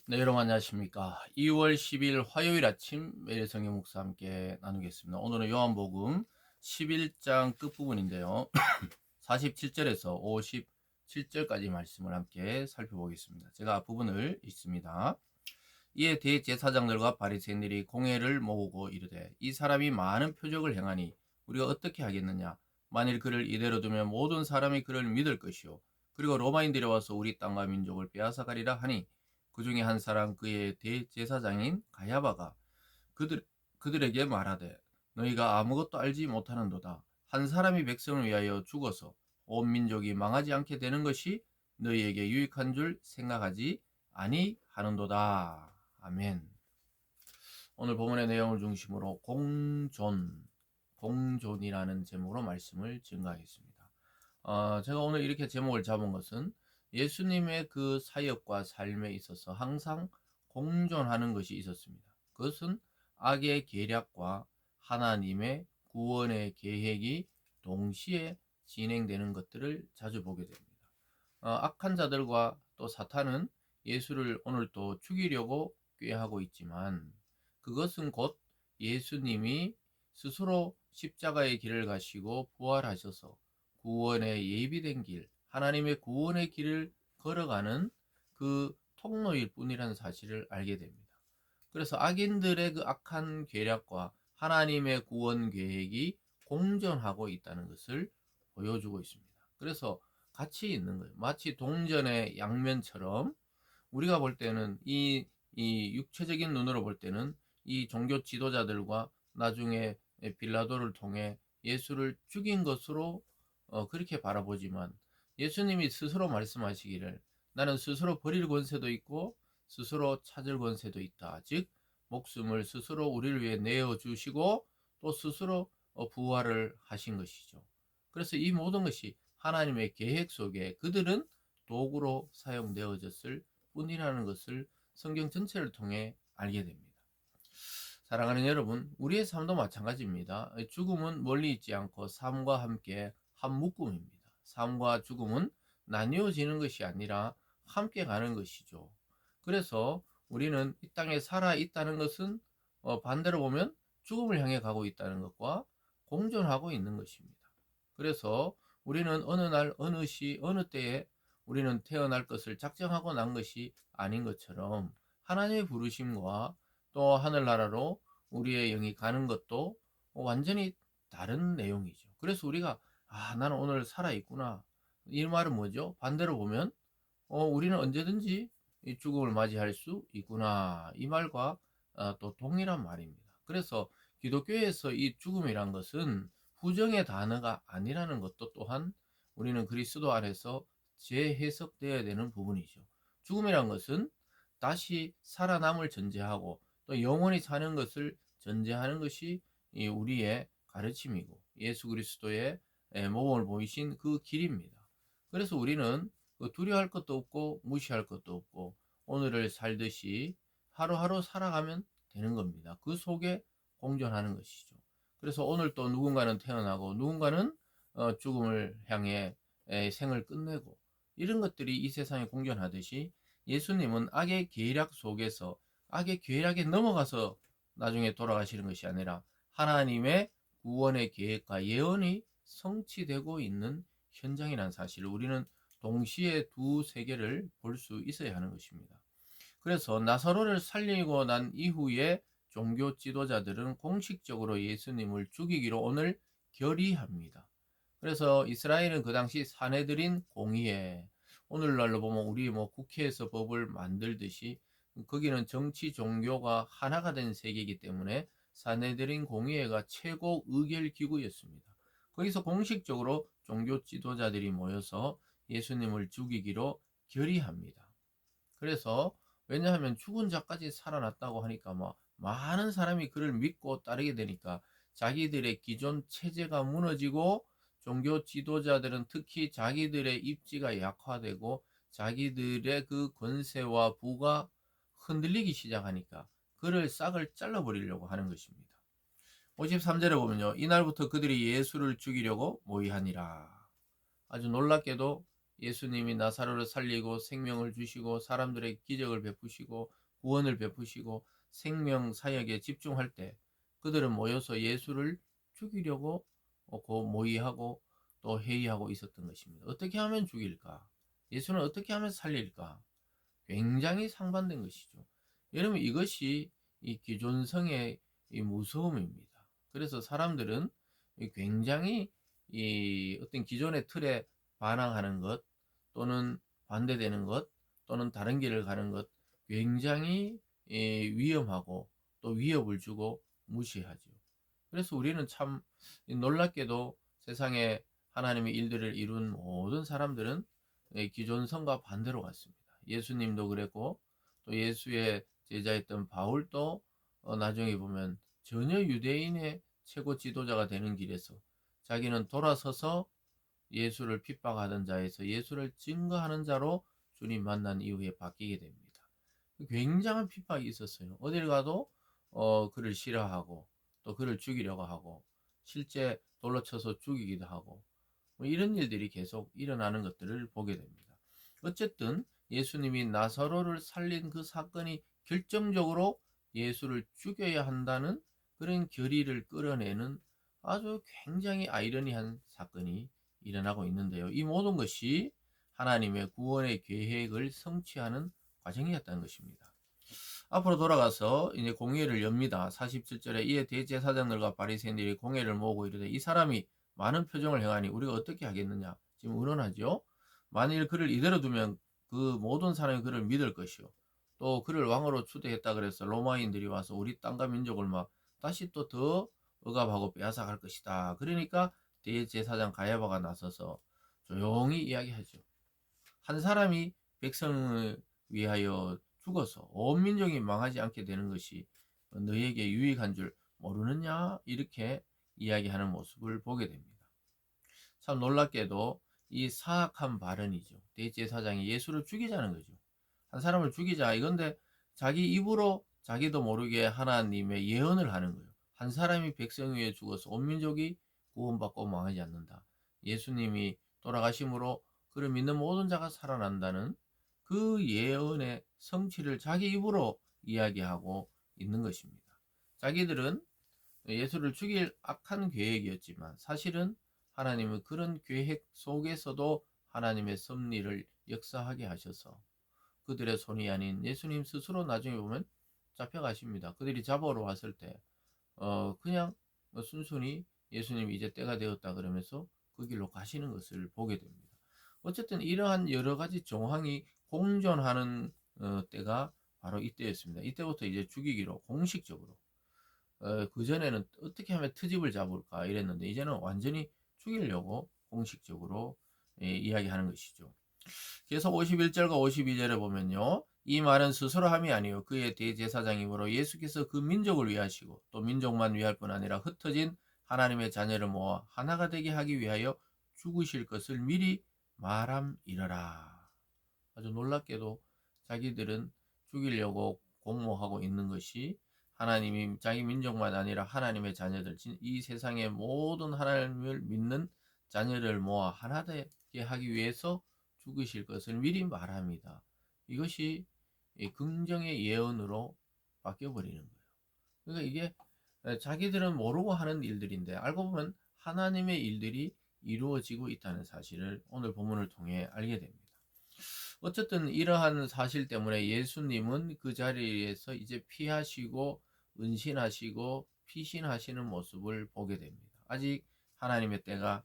네, 여러분 안녕하십니까. 2월 10일 화요일 아침 매일 성경 목사 함께 나누겠습니다. 오늘은 요한복음 11장 끝부분인데요. 47절에서 57절까지 말씀을 함께 살펴보겠습니다. 제가 앞부분을 읽습니다. 이에 대제사장들과 바리새인들이 공회를 모으고 이르되 이 사람이 많은 표적을 행하니 우리가 어떻게 하겠느냐. 만일 그를 이대로 두면 모든 사람이 그를 믿을 것이요 그리고 로마인들이 와서 우리 땅과 민족을 빼앗아가리라 하니 그 중에 한 사람 그의 대제사장인 가야바가 그들에게 말하되 너희가 아무것도 알지 못하는도다. 한 사람이 백성을 위하여 죽어서 온 민족이 망하지 않게 되는 것이 너희에게 유익한 줄 생각하지 아니하는도다. 아멘. 오늘 본문의 내용을 중심으로 공존이라는 제목으로 말씀을 증가하겠습니다. 제가 오늘 이렇게 제목을 잡은 것은 예수님의 그 사역과 삶에 있어서 항상 공존하는 것이 있었습니다. 그것은 악의 계략과 하나님의 구원의 계획이 동시에 진행되는 것들을 자주 보게 됩니다. 악한 자들과 또 사탄은 예수를 오늘 또 죽이려고 꾀하고 있지만 그것은 곧 예수님이 스스로 십자가의 길을 가시고 부활하셔서 구원의 예비된 길, 하나님의 구원의 길을 걸어가는 그 통로일 뿐이라는 사실을 알게 됩니다. 그래서 악인들의 그 악한 계략과 하나님의 구원 계획이 공존하고 있다는 것을 보여주고 있습니다. 그래서 같이 있는 거예요. 마치 동전의 양면처럼 우리가 볼 때는 이 육체적인 눈으로 볼 때는 이 종교 지도자들과 나중에 빌라도를 통해 예수를 죽인 것으로 그렇게 바라보지만 예수님이 스스로 말씀하시기를 나는 스스로 버릴 권세도 있고 스스로 찾을 권세도 있다. 즉 목숨을 스스로 우리를 위해 내어 주시고 또 스스로 부활을 하신 것이죠. 그래서 이 모든 것이 하나님의 계획 속에 그들은 도구로 사용되어졌을 뿐이라는 것을 성경 전체를 통해 알게 됩니다. 사랑하는 여러분, 우리의 삶도 마찬가지입니다. 죽음은 멀리 있지 않고 삶과 함께 한 묶음입니다. 삶과 죽음은 나뉘어지는 것이 아니라 함께 가는 것이죠. 그래서 우리는 이 땅에 살아 있다는 것은 반대로 보면 죽음을 향해 가고 있다는 것과 공존하고 있는 것입니다. 그래서 우리는 어느 날, 어느 시, 어느 때에 우리는 태어날 것을 작정하고 난 것이 아닌 것처럼 하나님의 부르심과 또 하늘나라로 우리의 영이 가는 것도 완전히 다른 내용이죠. 그래서 우리가 나는 오늘 살아있구나. 이 말은 뭐죠? 반대로 보면 우리는 언제든지 이 죽음을 맞이할 수 있구나. 이 말과 또 동일한 말입니다. 그래서 기독교에서 이 죽음이란 것은 부정의 단어가 아니라는 것도 또한 우리는 그리스도 안에서 재해석되어야 되는 부분이죠. 죽음이란 것은 다시 살아남을 전제하고 또 영원히 사는 것을 전제하는 것이 우리의 가르침이고 예수 그리스도의 모범을 보이신 그 길입니다. 그래서 우리는 두려워할 것도 없고 무시할 것도 없고 오늘을 살듯이 하루하루 살아가면 되는 겁니다. 그 속에 공존하는 것이죠. 그래서 오늘 또 누군가는 태어나고 누군가는 죽음을 향해 생을 끝내고 이런 것들이 이 세상에 공존하듯이 예수님은 악의 계략 속에서 악의 계략에 넘어가서 나중에 돌아가시는 것이 아니라 하나님의 구원의 계획과 예언이 성취되고 있는 현장이라는 사실을 우리는 동시에 두 세계를 볼 수 있어야 하는 것입니다. 그래서 나사로를 살리고 난 이후에 종교 지도자들은 공식적으로 예수님을 죽이기로 오늘 결의합니다. 그래서 이스라엘은 그 당시 사내들인 공의회, 오늘날로 보면 우리 국회에서 법을 만들듯이 거기는 정치 종교가 하나가 된 세계이기 때문에 사내들인 공의회가 최고 의결 기구였습니다. 거기서 공식적으로 종교 지도자들이 모여서 예수님을 죽이기로 결의합니다. 그래서 왜냐하면 죽은 자까지 살아났다고 하니까 많은 사람이 그를 믿고 따르게 되니까 자기들의 기존 체제가 무너지고 종교 지도자들은 특히 자기들의 입지가 약화되고 자기들의 그 권세와 부가 흔들리기 시작하니까 그를 싹을 잘라버리려고 하는 것입니다. 53절에 보면요. 이날부터 그들이 예수를 죽이려고 모의하니라. 아주 놀랍게도 예수님이 나사로를 살리고 생명을 주시고 사람들에게 기적을 베푸시고 구원을 베푸시고 생명 사역에 집중할 때 그들은 모여서 예수를 죽이려고 모의하고 또 회의하고 있었던 것입니다. 어떻게 하면 죽일까? 예수는 어떻게 하면 살릴까? 굉장히 상반된 것이죠. 여러분, 이것이 이 기존성의 이 무서움입니다. 그래서 사람들은 굉장히 이 어떤 기존의 틀에 반항하는 것 또는 반대되는 것 또는 다른 길을 가는 것 굉장히 위험하고 또 위협을 주고 무시하죠. 그래서 우리는 참 놀랍게도 세상에 하나님의 일들을 이룬 모든 사람들은 기존성과 반대로 갔습니다. 예수님도 그랬고 또 예수의 제자였던 바울도 나중에 보면 전혀 유대인의 최고 지도자가 되는 길에서 자기는 돌아서서 예수를 핍박하던 자에서 예수를 증거하는 자로 주님 만난 이후에 바뀌게 됩니다. 굉장한 핍박이 있었어요. 어딜 가도 그를 싫어하고 또 그를 죽이려고 하고 실제 돌로 쳐서 죽이기도 하고 뭐 이런 일들이 계속 일어나는 것들을 보게 됩니다. 어쨌든 예수님이 나사로를 살린 그 사건이 결정적으로 예수를 죽여야 한다는 그런 결의를 끌어내는 아주 굉장히 아이러니한 사건이 일어나고 있는데요. 이 모든 것이 하나님의 구원의 계획을 성취하는 과정이었다는 것입니다. 앞으로 돌아가서 이제 공회를 엽니다. 47절에 이에 대제사장들과 바리새인들이 공회를 모으고 이르되 이 사람이 많은 표정을 행하니 우리가 어떻게 하겠느냐. 지금 의논하죠. 만일 그를 이대로 두면 그 모든 사람이 그를 믿을 것이요. 또 그를 왕으로 추대했다 그래서 로마인들이 와서 우리 땅과 민족을 막 다시 또 더 억압하고 빼앗아갈 것이다. 그러니까 대제사장 가야바가 나서서 조용히 이야기하죠. 한 사람이 백성을 위하여 죽어서 온 민족이 망하지 않게 되는 것이 너에게 유익한 줄 모르느냐? 이렇게 이야기하는 모습을 보게 됩니다. 참 놀랍게도 이 사악한 발언이죠. 대제사장이 예수를 죽이자는 거죠. 한 사람을 죽이자 이건데 자기 입으로 자기도 모르게 하나님의 예언을 하는 거예요. 한 사람이 백성 위에 죽어서 온 민족이 구원받고 망하지 않는다. 예수님이 돌아가심으로 그를 믿는 모든 자가 살아난다는 그 예언의 성취를 자기 입으로 이야기하고 있는 것입니다. 자기들은 예수를 죽일 악한 계획이었지만 사실은 하나님은 그런 계획 속에서도 하나님의 섭리를 역사하게 하셔서 그들의 손이 아닌 예수님 스스로 나중에 보면 잡혀가십니다. 그들이 잡아오러 왔을 때 그냥 순순히 예수님이 이제 때가 되었다 그러면서 그 길로 가시는 것을 보게 됩니다. 어쨌든 이러한 여러 가지 정황이 공존하는 때가 바로 이때였습니다. 이때부터 이제 죽이기로 공식적으로 그전에는 어떻게 하면 트집을 잡을까 이랬는데 이제는 완전히 죽이려고 공식적으로 이야기하는 것이죠. 계속 51절과 52절에 보면요. 이 말은 스스로 함이 아니요 그의 대제사장이므로 예수께서 그 민족을 위하시고 또 민족만 위할 뿐 아니라 흩어진 하나님의 자녀를 모아 하나가 되게 하기 위하여 죽으실 것을 미리 말함이러라. 아주 놀랍게도 자기들은 죽이려고 공모하고 있는 것이 하나님이 자기 민족만 아니라 하나님의 자녀들, 이 세상의 모든 하나님을 믿는 자녀를 모아 하나 되게 하기 위해서 죽으실 것을 미리 말합니다. 이것이 긍정의 예언으로 바뀌어버리는 거예요. 그러니까 이게 자기들은 모르고 하는 일들인데 알고 보면 하나님의 일들이 이루어지고 있다는 사실을 오늘 본문을 통해 알게 됩니다. 어쨌든 이러한 사실 때문에 예수님은 그 자리에서 이제 피하시고 은신하시고 피신하시는 모습을 보게 됩니다. 아직 하나님의 때가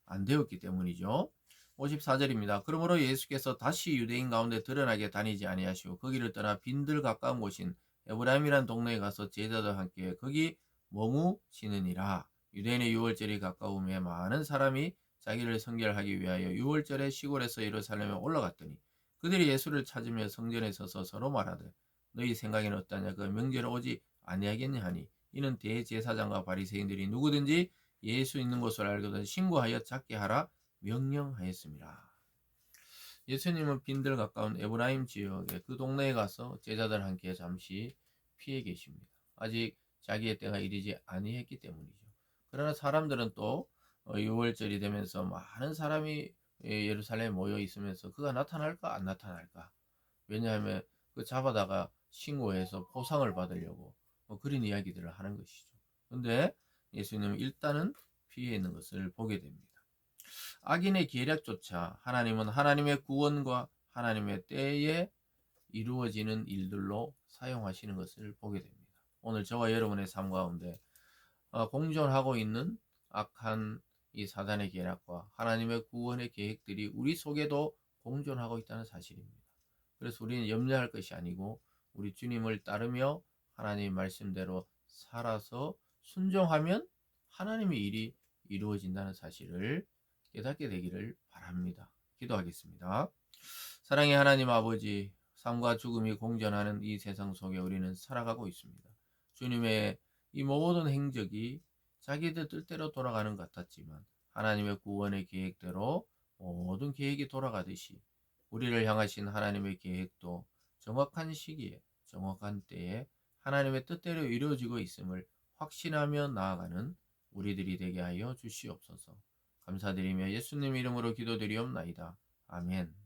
안 되었기 때문이죠. 54절입니다. 그러므로 예수께서 다시 유대인 가운데 드러나게 다니지 아니하시고 거기를 떠나 빈들 가까운 곳인 에브라임이란 동네에 가서 제자들과 함께 거기 머무시느니라. 유대인의 유월절이 가까움에 많은 사람이 자기를 성결하기 위하여 유월절에 시골에서 예루살렘에 올라갔더니 그들이 예수를 찾으며 성전에 서서 서로 말하되 너희 생각에는 어떠냐 그 명절에 오지 아니하겠냐 하니 이는 대제사장과 바리새인들이 누구든지 예수 있는 곳을 알거든 신고하여 잡게 하라 명령하였습니다. 예수님은 빈들 가까운 에브라임 지역의 그 동네에 가서 제자들 함께 잠시 피해 계십니다. 아직 자기의 때가 이르지 아니했기 때문이죠. 그러나 사람들은 또 6월절이 되면서 많은 사람이 예루살렘에 모여 있으면서 그가 나타날까 안 나타날까? 왜냐하면 그 잡아다가 신고해서 포상을 받으려고 그런 이야기들을 하는 것이죠. 근데 예수님은 일단은 피해 있는 것을 보게 됩니다. 악인의 계략조차 하나님은 하나님의 구원과 하나님의 때에 이루어지는 일들로 사용하시는 것을 보게 됩니다. 오늘 저와 여러분의 삶 가운데 공존하고 있는 악한 이 사단의 계략과 하나님의 구원의 계획들이 우리 속에도 공존하고 있다는 사실입니다. 그래서 우리는 염려할 것이 아니고 우리 주님을 따르며 하나님 말씀대로 살아서 순종하면 하나님의 일이 이루어진다는 사실을 깨닫게 되기를 바랍니다. 기도하겠습니다. 사랑의 하나님 아버지, 삶과 죽음이 공존하는 이 세상 속에 우리는 살아가고 있습니다. 주님의 이 모든 행적이 자기들 뜻대로 돌아가는 것 같았지만 하나님의 구원의 계획대로 모든 계획이 돌아가듯이 우리를 향하신 하나님의 계획도 정확한 시기에 정확한 때에 하나님의 뜻대로 이루어지고 있음을 확신하며 나아가는 우리들이 되게 하여 주시옵소서. 감사드리며 예수님 이름으로 기도드리옵나이다. 아멘.